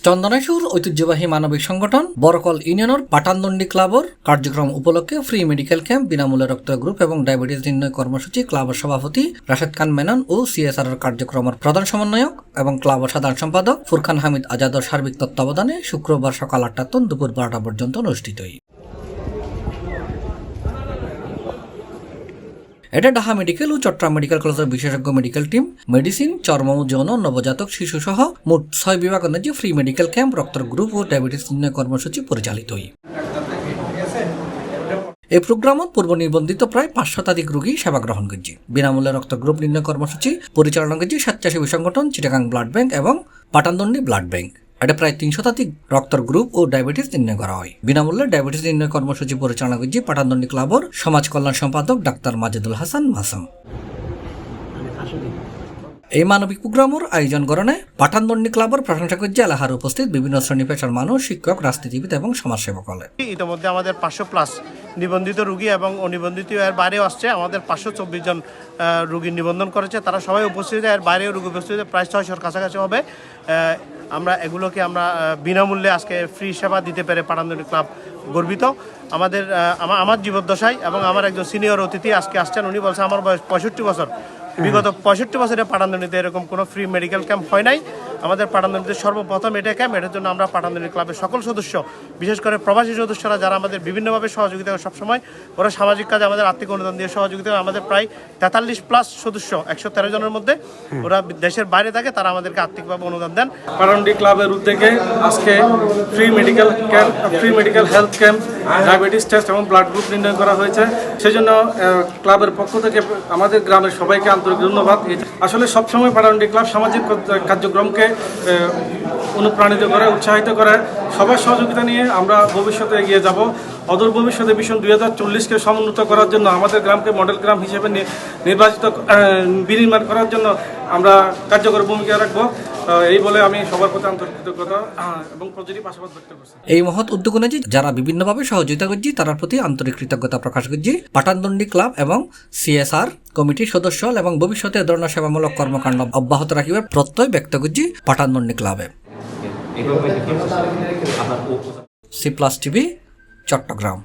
চন্দনাইশুর ঐতিহ্যবাহী মানবিক সংগঠন বরকল ইউনিয়নের পাটানদন্ডি ক্লাবর কার্যক্রম উপলক্ষে ফ্রি মেডিকেল ক্যাম্প, বিনামূল্যে রক্ত গ্রুপ এবং ডায়াবেটিস নির্ণয় কর্মসূচি ক্লাবের সভাপতি রাশেদ খান মেনন ও সিএসআর কার্যক্রমের প্রধান সমন্বয়ক এবং ক্লাবের সাধারণ সম্পাদক ফুরকান হামিদ আজাদর সার্বিক তত্ত্বাবধানে শুক্রবার সকাল ৮টা থেকে দুপুর ১২টা পর্যন্ত অনুষ্ঠিত হয়। এটা ঢাকা মেডিকেল ও চট্টগ্রাম মেডিকেল কলেজের বিশেষজ্ঞ মেডিকেল টিম মেডিসিন, চর্ম ও যৌন, নবজাতক শিশু সহ মোট ৬ বিভাগ অনুযায়ী ফ্রি মেডিকেল ক্যাম্প, রক্তের গ্রুপ ও ডায়াবেটিস নির্ণয় কর্মসূচি পরিচালিত হয়। এই প্রোগ্রামত পূর্ব নিবন্ধিত প্রায় ৫০০ রোগী সেবা গ্রহণ করছে। বিনামূল্যে রক্ত গ্রুপ নির্ণয় কর্মসূচি পরিচালনা করছে স্বেচ্ছাসেবী সংগঠন চিটাগাং ব্লাড ব্যাংক এবং পাটানদন্ডি ব্লাড ব্যাংক। এটা প্রায় ৩০০ রক্তর গ্রুপ ও ডায়াবেটিস নির্ণয় করা হয়। বিনামূল্যে ডায়াবেটিস নির্ণয় কর্মসূচি পরিচালনা করছে পাটানদন্ডি ক্লাবর সমাজ কল্যাণ সম্পাদক ডাক্তার মাজেদুল হাসান মাসুম। এই মানবিক প্রোগ্রামের আয়োজন করণে পাঠানদন্ডি ক্লাবের প্রশংসা করছে এলাকার উপস্থিত বিভিন্ন শ্রেণী পেশার মানুষ, শিক্ষক, রাজনীতিবিদ এবং সমাজসেবক হলে। ইতিমধ্যে আমাদের ৫০০+ নিবন্ধিত রোগী এবং অনিবন্ধিত এর বাইরেও আসছে। আমাদের ৫২৪ জন রোগী নিবন্ধন করেছে, তারা সবাই উপস্থিত। এর বাইরেও রোগী উপস্থিত প্রায় ৬০০-র কাছাকাছি হবে। আমরা এগুলোকে বিনামূল্যে আজকে ফ্রি সেবা দিতে পেরে পাটানদন্ডি ক্লাব গর্বিত। আমার জীবদ্দশায় এবং আমার একজন সিনিয়র অতিথি আজকে আসছেন, উনি বলছেন আমার বয়স ৬৫ বছর, বিগত ৬৫ বছরে পাটানদন্ডিতে এরকম কোনো ফ্রি মেডিকেল ক্যাম্প হয় নাই। আমাদের পাটানদন্ডিতে সর্বপ্রথম এটা ক্যাম্প। এটার জন্য আমরা পাটানদন্ডি ক্লাবের সকল সদস্য, বিশেষ করে প্রবাসী সদস্যরা যারা আমাদের বিভিন্নভাবে সহযোগিতা করে সবসময়, ওরা সামাজিক কাজে আমাদের আর্থিক অনুদান দিয়ে সহযোগিতা। আমাদের প্রায় ৪৩+ সদস্য, ১১৩ জনের মধ্যে ওরা দেশের বাইরে থাকে, তারা আমাদেরকে আর্থিকভাবে অনুদান দেন। পাটানদন্ডি ক্লাবের উদ্যোগে আজকে free medical camp, free medical health camp, diabetes test এবং ব্লাড গ্রুপ নির্ণয় করা হয়েছে। সেজন্য ক্লাবের পক্ষ থেকে আমাদের গ্রামের সবাইকে আন্তরিক ধন্যবাদ। আসলে সবসময় পাটানদন্ডি ক্লাব সামাজিক কার্যক্রমকে অনুপ্রাণিত করে, উৎসাহিত করে। সবার সহযোগিতা নিয়ে আমরা ভবিষ্যতে এগিয়ে যাব। অদূর ভবিষ্যতে ভিশন ২০৪০-কে সমুন্নত করার জন্য, আমাদের গ্রামকে মডেল গ্রাম হিসেবে বিনির্মাণ করার জন্য আমরা কার্যকর ভূমিকা রাখবো। এই বলে আমি সবার প্রতি আন্তরিক কৃতজ্ঞতা এবং পজিটিভ আশাবাদ ব্যক্ত করছি। এই মহৎ উদ্যোগ অনুযায়ী যারা বিভিন্নভাবে সহযোগিতা করছে তার প্রতি আন্তরিক কৃতজ্ঞতা প্রকাশ করছি পাটানদন্ডি ক্লাব এবং সিএসআর কমিটির সদস্য এবং ভবিষ্যতে এ ধরনের সেবামূলক কর্মকাণ্ড অব্যাহত রাখিবার প্রত্যয় ব্যক্ত করছি পাটানদন্ডি ক্লাবে। C+ TV, Chittagong.